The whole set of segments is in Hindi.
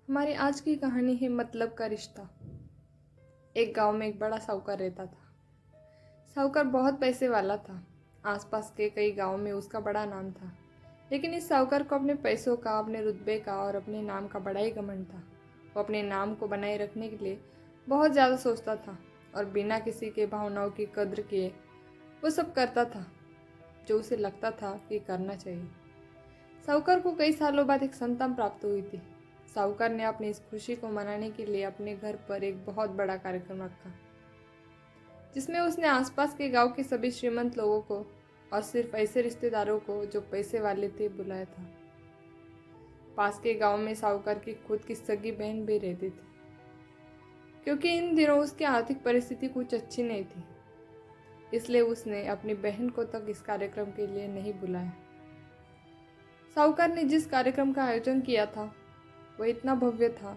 हमारी आज की कहानी है मतलब का रिश्ता। एक गांव में एक बड़ा साहूकार रहता था। साहूकार बहुत पैसे वाला था। आसपास के कई गांव में उसका बड़ा नाम था। लेकिन इस साहूकार को अपने पैसों का, अपने रुतबे का और अपने नाम का बड़ा ही घमंड था। वो अपने नाम को बनाए रखने के लिए बहुत ज़्यादा सोचता था और बिना किसी के भावनाओं की कद्र किए वो सब करता था जो उसे लगता था कि करना चाहिए। साहूकार को कई सालों बाद एक संतान प्राप्त हुई थी। साहूकार ने अपनी इस खुशी को मनाने के लिए अपने घर पर एक बहुत बड़ा कार्यक्रम रखा, जिसमें उसने आसपास के गांव के सभी श्रीमंत लोगों को और सिर्फ ऐसे रिश्तेदारों को जो पैसे वाले थे बुलाया था। पास के गांव में साहूकार की खुद की सगी बहन भी रहती थी, क्योंकि इन दिनों उसकी आर्थिक परिस्थिति कुछ अच्छी नहीं थी, इसलिए उसने अपनी बहन को तक इस कार्यक्रम के लिए नहीं बुलाया। साहूकार ने जिस कार्यक्रम का आयोजन किया था वह इतना भव्य था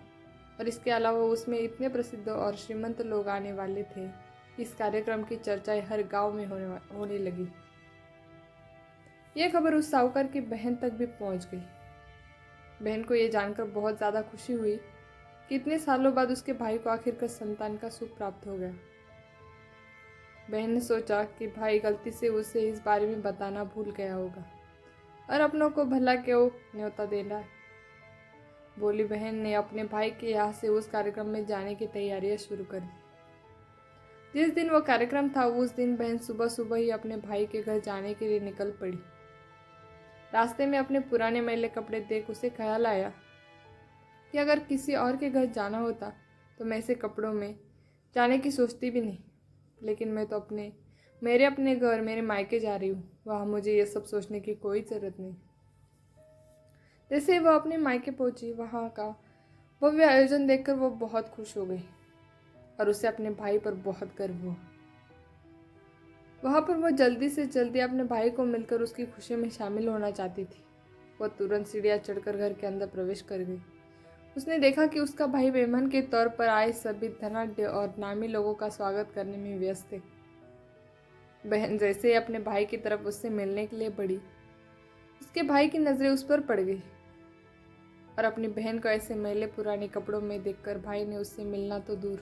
और इसके अलावा उसमें इतने प्रसिद्ध और श्रीमंत लोग आने वाले थे। इस कार्यक्रम की चर्चाएं हर गांव में होने लगी। यह खबर उस साहूकार की बहन तक भी पहुंच गई। बहन को यह जानकर बहुत ज़्यादा खुशी हुई कि इतने सालों बाद उसके भाई को आखिरकार संतान का सुख प्राप्त हो गया। बहन ने सोचा कि भाई गलती से उसे इस बारे में बताना भूल गया होगा और अपनों को भला क्यों न्योता देना है। बोली बहन ने अपने भाई के यहाँ से उस कार्यक्रम में जाने की तैयारियां शुरू कर दी। जिस दिन वो कार्यक्रम था उस दिन बहन सुबह सुबह ही अपने भाई के घर जाने के लिए निकल पड़ी। रास्ते में अपने पुराने मैले कपड़े देख उसे ख्याल आया कि अगर किसी और के घर जाना होता तो मैं ऐसे कपड़ों में जाने की सोचती भी नहीं, लेकिन मैं तो मेरे अपने घर, मेरे मायके जा रही हूँ, वहाँ मुझे ये सब सोचने की कोई ज़रूरत नहीं। जैसे वह अपने मायके पहुंची, वहाँ का भव्य आयोजन देखकर वो बहुत खुश हो गई और उसे अपने भाई पर बहुत गर्व हुआ। वहाँ पर वो जल्दी से जल्दी अपने भाई को मिलकर उसकी खुशी में शामिल होना चाहती थी। वह तुरंत सीढ़ियाँ चढ़कर घर के अंदर प्रवेश कर गई। उसने देखा कि उसका भाई मेहमान के तौर पर आए सभी धनाढ्य और नामी लोगों का स्वागत करने में व्यस्त थे। बहन जैसे ही अपने भाई की तरफ उससे मिलने के लिए बढ़ी, उसके भाई की नज़रें उस पर पड़ गई और अपनी बहन को ऐसे मैले पुराने कपड़ों में देखकर भाई ने उससे मिलना तो दूर,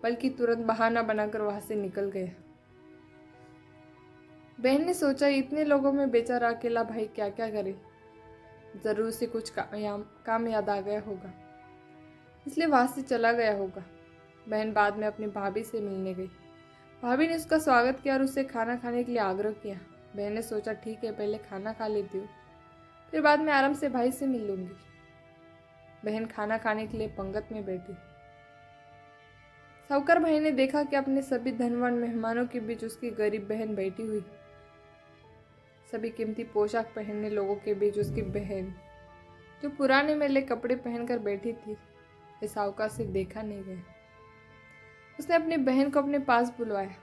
बल्कि तुरंत बहाना बनाकर वहां से निकल गया। बहन ने सोचा इतने लोगों में बेचारा अकेला भाई क्या क्या करे, जरूर से कुछ काम याद आ गया होगा, इसलिए वहां से चला गया होगा। बहन बाद में अपनी भाभी से मिलने गई। भाभी ने उसका स्वागत किया और उससे खाना खाने के लिए आग्रह किया। बहन ने सोचा ठीक है, पहले खाना खा लेती हूँ, फिर बाद में आराम से भाई से मिल लूंगी। बहन खाना खाने के लिए पंगत में बैठी। साहूकार भाई ने देखा कि अपने सभी धनवान मेहमानों के बीच उसकी गरीब बहन बैठी हुई। सभी कीमती पोशाक पहनने लोगों के बीच उसकी बहन, जो पुराने मैले कपड़े पहनकर बैठी थी, वे साहूकार से देखा नहीं गया। उसने अपनी बहन को अपने पास बुलवाया,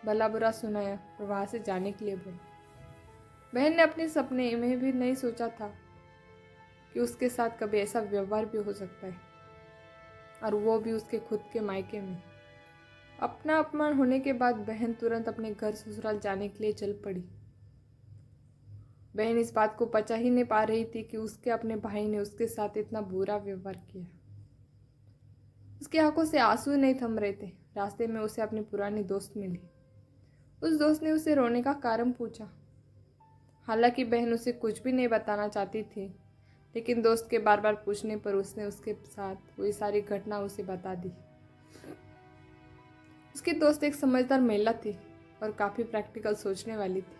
भला बुरा सुनाया और वहां से जाने के लिए बोला। बहन ने अपने सपने में भी नहीं सोचा था कि उसके साथ कभी ऐसा व्यवहार भी हो सकता है, और वो भी उसके खुद के मायके में। अपना अपमान होने के बाद बहन तुरंत अपने घर ससुराल जाने के लिए चल पड़ी। बहन इस बात को पचा ही नहीं पा रही थी कि उसके अपने भाई ने उसके साथ इतना बुरा व्यवहार किया। उसकी आंखों से आंसू नहीं थम रहे थे। रास्ते में उसे अपनी पुरानी दोस्त मिली। उस दोस्त ने उसे रोने का कारण पूछा। हालांकि बहन उसे कुछ भी नहीं बताना चाहती थी, लेकिन दोस्त के बार बार पूछने पर उसने उसके साथ वही सारी घटना उसे बता दी। उसकी दोस्त एक समझदार महिला थी और काफ़ी प्रैक्टिकल सोचने वाली थी।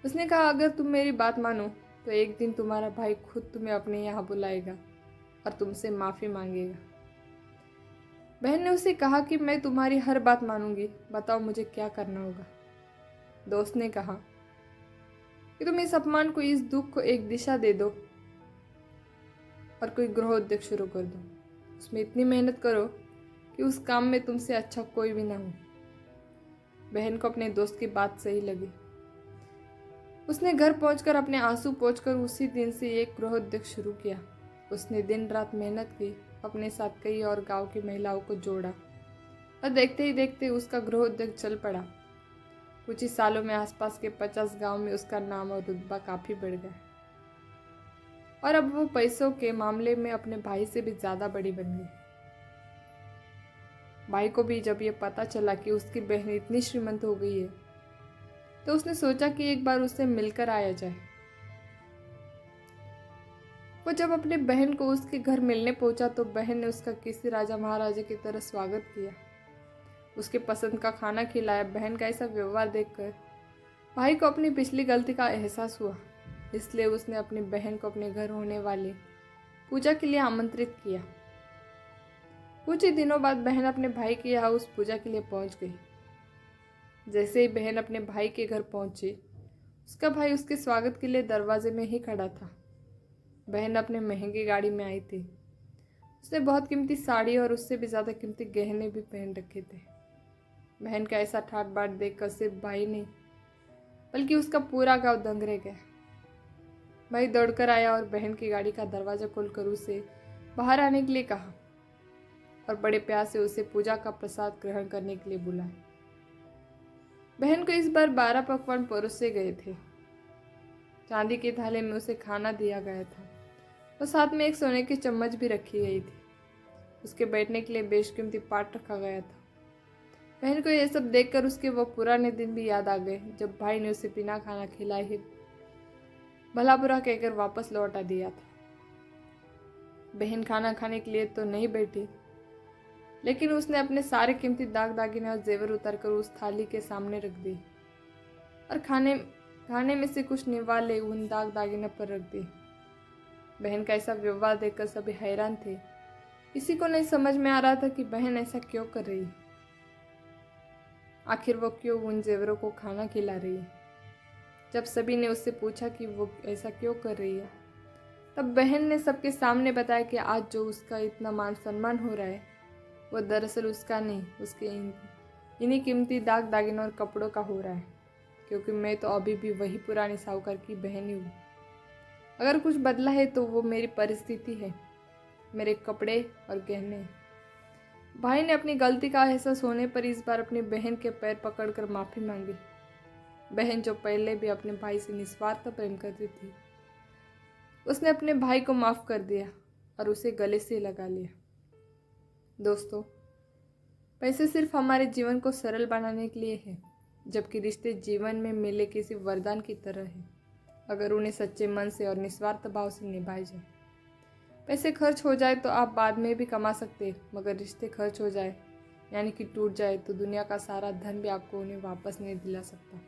उसने कहा, अगर तुम मेरी बात मानो तो एक दिन तुम्हारा भाई खुद तुम्हें अपने यहाँ बुलाएगा और तुमसे माफ़ी मांगेगा। बहन ने उसे कहा कि मैं तुम्हारी हर बात मानूंगी, बताओ मुझे क्या करना होगा। दोस्त ने कहा कि तुम इस अपमान को, इस दुख को एक दिशा दे दो और कोई गृहोद्योग शुरू कर दो। उसमें इतनी मेहनत करो कि उस काम में तुमसे अच्छा कोई भी ना हो। बहन को अपने दोस्त की बात सही लगी। उसने घर पहुंचकर अपने आंसू पोंछकर उसी दिन से एक गृहोद्योग शुरू किया। उसने दिन रात मेहनत की, अपने साथ कई और गांव की महिलाओं को जोड़ा और देखते ही देखते उसका गृहोद्योग चल पड़ा। कुछ ही सालों में आसपास के 50 गांव में उसका नाम और रुतबा काफ़ी बढ़ गया और अब वो पैसों के मामले में अपने भाई से भी ज़्यादा बड़ी बन गई। भाई को भी जब ये पता चला कि उसकी बहन इतनी श्रीमंत हो गई है तो उसने सोचा कि एक बार उससे मिलकर आया जाए। वो जब अपनी बहन को उसके घर मिलने पहुंचा तो बहन ने उसका किसी राजा महाराजा की तरह स्वागत किया, उसके पसंद का खाना खिलाया। बहन का ऐसा व्यवहार देखकर भाई को अपनी पिछली गलती का एहसास हुआ, इसलिए उसने अपनी बहन को अपने घर होने वाली पूजा के लिए आमंत्रित किया। कुछ ही दिनों बाद बहन अपने भाई के यहाँ उस पूजा के लिए पहुंच गई। जैसे ही बहन अपने भाई के घर पहुंची, उसका भाई उसके स्वागत के लिए दरवाजे में ही खड़ा था। बहन अपने महंगी गाड़ी में आई थी। उसने बहुत कीमती साड़ी और उससे भी ज़्यादा कीमती गहने भी पहन रखे थे। बहन का ऐसा ठाट बाट देखकर सिर्फ भाई नहीं बल्कि उसका पूरा गांव दंग रह गया। भाई दौड़कर आया और बहन की गाड़ी का दरवाजा खोलकर उसे बाहर आने के लिए कहा और बड़े प्यार से उसे पूजा का प्रसाद ग्रहण करने के लिए बुलाया। बहन को इस बार 12 पकवान परोसे गए थे। चांदी के थाले में उसे खाना दिया गया था और साथ में एक सोने की चम्मच भी रखी गई थी। उसके बैठने के लिए बेशकीमती पाट रखा गया था। बहन को यह सब देखकर उसके वो पुराने दिन भी याद आ गए जब भाई ने उसे बिना खाना खिलाए ही भला बुरा कहकर वापस लौटा दिया था। बहन खाना खाने के लिए तो नहीं बैठी, लेकिन उसने अपने सारे कीमती दाग दागिने और जेवर उतारकर उस थाली के सामने रख दी और खाने में से कुछ निवाले उन दाग दागिने पर रख दी। बहन का ऐसा व्यवहार देखकर सभी हैरान थे। किसी को नहीं समझ में आ रहा था कि बहन ऐसा क्यों कर रही है। आखिर वो क्यों उन जेवरों को खाना खिला रही है। जब सभी ने उससे पूछा कि वो ऐसा क्यों कर रही है, तब बहन ने सबके सामने बताया कि आज जो उसका इतना मान सम्मान हो रहा है वो दरअसल उसका नहीं, उसके इन्हीं कीमती दाग दागिनों और कपड़ों का हो रहा है, क्योंकि मैं तो अभी भी वही पुरानी साहूकार की बहन ही हूँ। अगर कुछ बदला है तो वो मेरी परिस्थिति है, मेरे कपड़े और गहने। भाई ने अपनी गलती का एहसास होने पर इस बार अपनी बहन के पैर पकड़कर माफ़ी मांगी। बहन जो पहले भी अपने भाई से निस्वार्थ प्रेम करती थी, उसने अपने भाई को माफ़ कर दिया और उसे गले से लगा लिया। दोस्तों, पैसे सिर्फ हमारे जीवन को सरल बनाने के लिए है, जबकि रिश्ते जीवन में मिले किसी वरदान की तरह है, अगर उन्हें सच्चे मन से और निस्वार्थ भाव से निभाए जाए। पैसे खर्च हो जाए तो आप बाद में भी कमा सकते, मगर रिश्ते खर्च हो जाए यानी कि टूट जाए तो दुनिया का सारा धन भी आपको उन्हें वापस नहीं दिला सकता।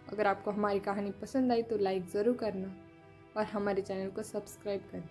अगर आपको हमारी कहानी पसंद आई तो लाइक ज़रूर करना और हमारे चैनल को सब्सक्राइब करें।